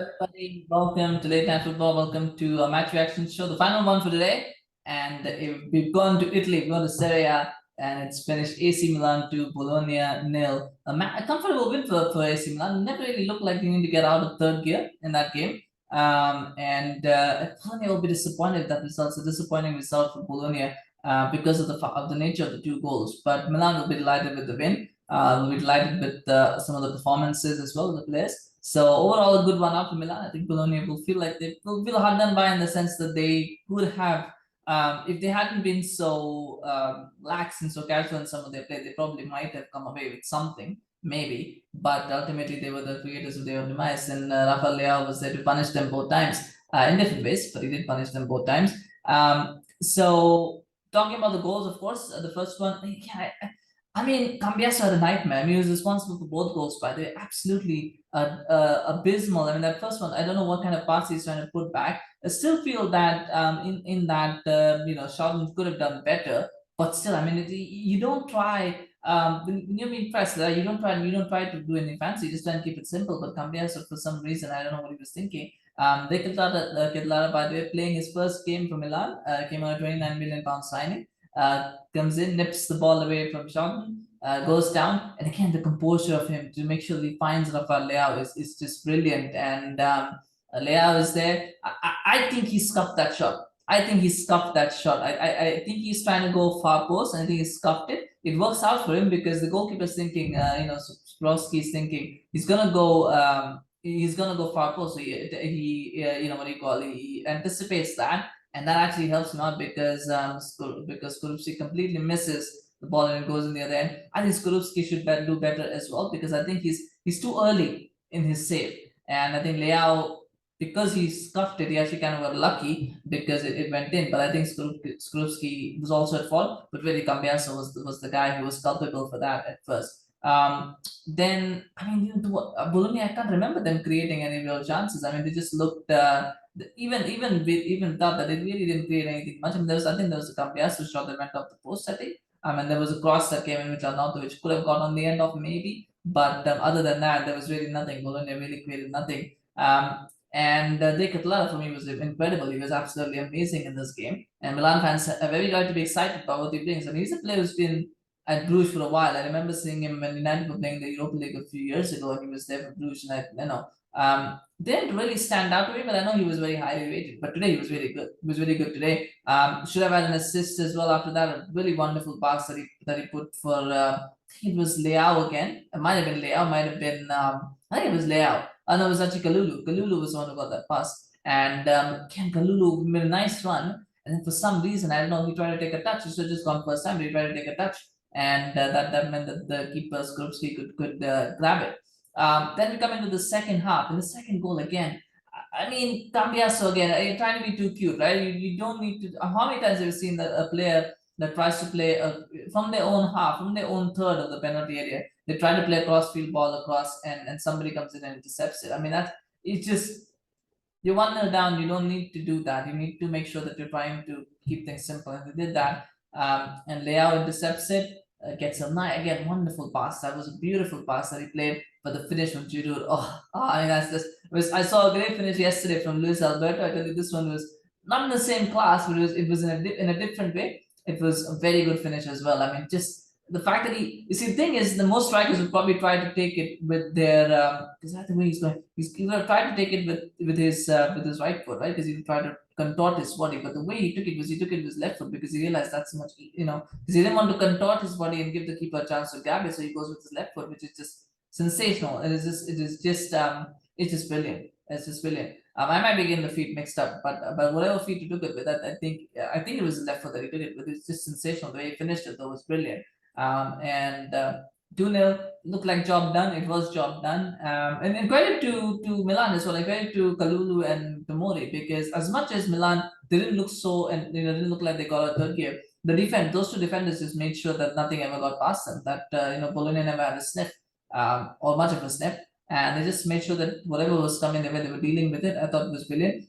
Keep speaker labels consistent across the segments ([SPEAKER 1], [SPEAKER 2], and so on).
[SPEAKER 1] Everybody, welcome to Late Night Football. Welcome to a match reaction show, the final one for today. And we've gone to Italy, we've gone to Serie A, and it's finished AC Milan to Bologna nil. A comfortable win for AC Milan. Never really looked like they need to get out of third gear in that game. Bologna will be disappointed if that results a disappointing result for Bologna because of the nature of the two goals. But Milan will be delighted with the win. Will be delighted with some of the performances as well of the players. So overall, a good one out for Milan. I think Bologna will feel like they will feel hard done by in the sense that they could have, if they hadn't been so lax and so casual in some of their play, they probably might have come away with something, maybe. But ultimately, they were the creators of their own demise, and RAFAEL LEAO was there to punish them both times in different ways, but he did punish them both times. So talking about the goals, of course, the first one, yeah, I mean, Cambiaso had a nightmare. I mean, he was responsible for both goals, by the way. Absolutely abysmal. I mean, that first one, I don't know what kind of pass he's trying to put back. I still feel that in that Sheldon could have done better, but still, I mean, you don't try. When you're being pressed, you don't try to do anything fancy. You just try and keep it simple. But Cambiaso, for some reason, I don't know what he was thinking. They Ketelaere, by the way, playing his first game for Milan, came on a 29 million pound signing. Comes in, nips the ball away from Sean, goes down, and again the composure of him to make sure he finds RAFAEL LEAO is just brilliant. And LEAO is there. I think he scuffed that shot. I think he scuffed that shot. I think he's trying to go far post, and I think he scuffed it. It works out for him because the goalkeeper's thinking, Skorupski's thinking he's gonna go. He's gonna go far post. So he anticipates that, and that actually helps him out because Skorupski completely misses the ball and it goes in the other end. I think Skorupski should do better as well because I think he's too early in his save, and I think LEAO, because he scuffed it, he actually kind of got lucky because it went in. But I think Skorupski was also at fault, but really Cambiaso was the guy who was culpable for that at first. Then I mean, Bologna, I can't remember them creating any real chances. I mean, they just looked. Even thought that it really didn't create anything much. I mean, I think there was a Cambiaso shot that went off the post, I think. And there was a cross that came in which Arnautovic could have got on the end of maybe. But other than that, there was really nothing. Bologna really created nothing. De Ketelaere for me was incredible. He was absolutely amazing in this game. And Milan fans are very right to be excited about what he brings. I mean, he's a player who's been at Bruges for a while. I remember seeing him when United were playing the Europa League a few years ago, and he was there for Bruges. Didn't really stand out to me, but I know he was very highly rated. But today he was really good. He was really good today. Should have had an assist as well after that. A really wonderful pass that he put for. I think it was LEAO again. It might have been LEAO. Might have been. I think it was LEAO. No, it was actually Kalulu. Kalulu was the one who got that pass. And again, Kalulu made a nice run. And then for some reason, I don't know, he tried to take a touch. He should have just gone first time, but he tried to take a touch. And that meant that the keeper Skorupski could grab it. Then we come into the second half. In the second goal again, I mean, Cambiaso again, you're trying to be too cute, right? You don't need to. How many times have you seen that a player that tries to play from their own half, from their own third of the penalty area, they try to play a cross-field ball across, and somebody comes in and intercepts it? I mean, it's just, you're 1-0 down. You don't need to do that. You need to make sure that you're trying to keep things simple, and they did that. And LEAO intercepts it, gets a nice, again, wonderful pass. That was a beautiful pass that he played. But the finish from Giroud, I mean, that's just. I saw a great finish yesterday from Luis Alberto. I tell you, this one was not in the same class, but it was in a different way. It was a very good finish as well. I mean, just the fact that you see, the thing is, the most strikers would probably try to take it with their, is that the way he's going? He's going to try to take it with his right foot, right? Because he tried to contort his body, but the way he took it with his left foot because he realized that's much, because he didn't want to contort his body and give the keeper a chance to grab it, so he goes with his left foot, which is just sensational. It's just brilliant. It's just brilliant. I might be getting the feet mixed up, but whatever feet he took it with, I think it was the left foot that he did it with. It's just sensational. The way he finished it though was brilliant. 2-0 looked like job done. It was job done. And credit to Milan as well. Like credit to Kalulu and Tomori, because as much as Milan didn't look so, and didn't look like they got a third gear, those two defenders just made sure that nothing ever got past them. That Bologna never had a sniff, or much of a sniff, and they just made sure that whatever was coming their way, they were dealing with it. I thought it was brilliant.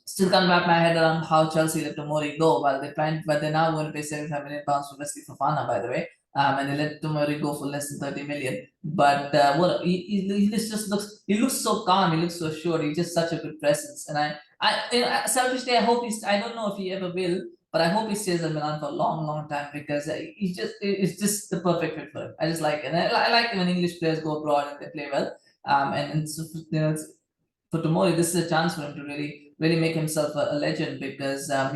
[SPEAKER 1] Still can't wrap my head around how Chelsea let Tomori go while they're now going to pay £75 million for Wesley Fofana, by the way. and they let Tomori go for less than 30 million. But what he looks so calm, he looks so assured, he's just such a good presence. And selfishly, I don't know if he ever will, but I hope he stays at Milan for a long, long time because it's just the perfect fit for him. I just like it. And I like when English players go abroad and they play well. And so, it's, for Tomori, this is a chance for him to really make himself a legend because there are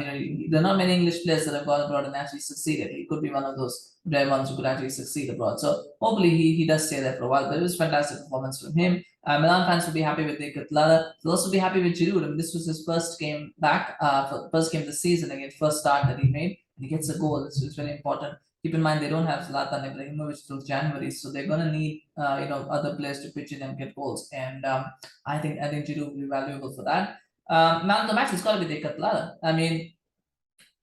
[SPEAKER 1] not many English players that have gone abroad and actually succeeded. He could be one of those rare ones who could actually succeed abroad. So hopefully he does stay there for a while. But it was a fantastic performance from him. Milan fans will be happy with Ketelaere. They'll also be happy with Giroud. I mean, this was his first game back, for the first game of the season again, first start that he made. And he gets a goal. It's very important. Keep in mind they don't have Zlatan Ibrahimovic till January, so they're gonna need other players to pitch in and get goals. And I think Giroud will be valuable for that. Man of the match has got to be Ketelaere. I mean,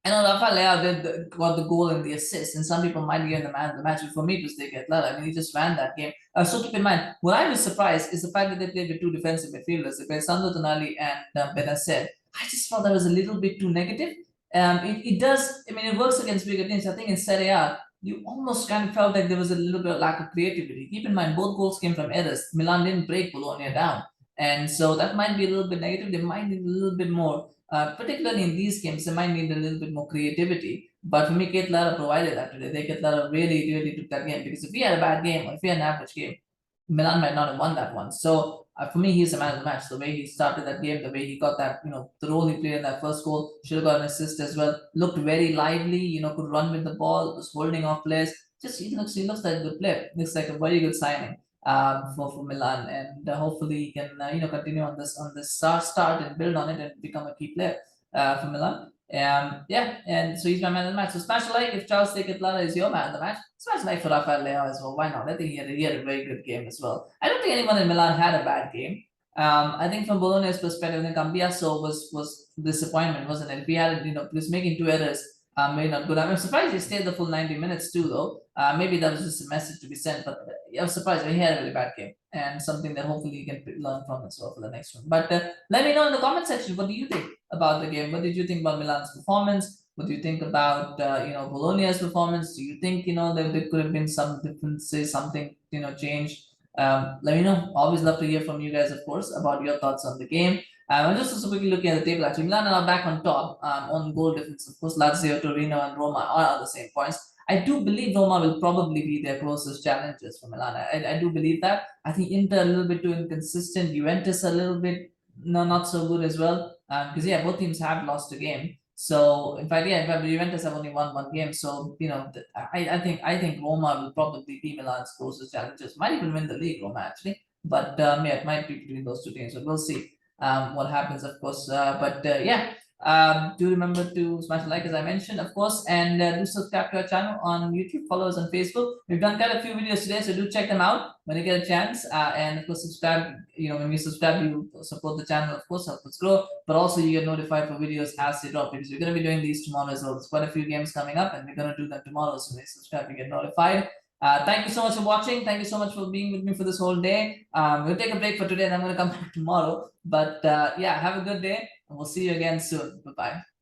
[SPEAKER 1] I know RAFAEL LEAO got the goal and the assist, and some people might give him the man of the match, but for me it was Ketelaere. I mean, he just ran that game. So keep in mind, what I was surprised is the fact that they played with two defensive midfielders. They played Tonali and Bennacer. I just thought that was a little bit too negative. It does. I mean, it works against bigger teams. I think in Serie A, you almost kind of felt like there was a little bit of lack of creativity. Keep in mind, both goals came from errors. Milan didn't break Bologna down, and so that might be a little bit negative. They might need a little bit more. Particularly in these games, they might need a little bit more creativity. But for me, Ketelaere provided that today. Ketelaere really took that game because if he had a bad game or if he had an average game, Milan might not have won that one. So for me, he's the man of the match. The way he started that game, the way he got that, the role he played in that first goal, should have got an assist as well. Looked very lively, could run with the ball, was holding off players. Just he looks like a good player. Looks like a very good signing for Milan, and hopefully he can continue on this start and build on it and become a key player for Milan. Yeah, and so he's my man of the match. So smash a like if Charles Ketelaere is your man of the match. Smash a like for RAFAEL LEAO as well. Why not? I think he had a very good game as well. I don't think anyone in Milan had a bad game. I think from Bologna's perspective, the Cambiaso was disappointment, wasn't it? If he had, he was making two errors, may not good. I'm surprised he stayed the full 90 minutes too, though. Maybe that was just a message to be sent, but I was surprised. He had a really bad game and something that hopefully you can learn from as well for the next one. But let me know in the comment section, what do you think about the game? What did you think about Milan's performance? What do you think about Bologna's performance? Do you think there could have been some differences, something changed? Let me know. Always love to hear from you guys, of course, about your thoughts on the game. I'm just also quickly looking at the table. Actually, Milan are back on top on goal difference. Of course, Lazio, Torino, and Roma are at the same points. I do believe Roma will probably be their closest challengers for Milan. I do believe that. I think Inter a little bit too inconsistent. Juventus a little bit not so good as well. Because both teams have lost a game. So in fact, Juventus have only won one game. So I think Roma will probably be Milan's closest challengers. Might even win the league, Roma actually. But it might be between those two teams. So we'll see what happens, of course. Do remember to smash the like as I mentioned, of course, and do subscribe to our channel on YouTube. Follow us on Facebook. We've done quite a few videos today, so do check them out when you get a chance. And of course, subscribe. When you subscribe, you support the channel, of course, help us grow. But also, you get notified for videos as they drop because we're going to be doing these tomorrow as well. There's quite a few games coming up, and we're going to do them tomorrow. So when you subscribe, you get notified. Thank you so much for watching. Thank you so much for being with me for this whole day. We'll take a break for today and I'm going to come back tomorrow. But have a good day and we'll see you again soon. Bye-bye.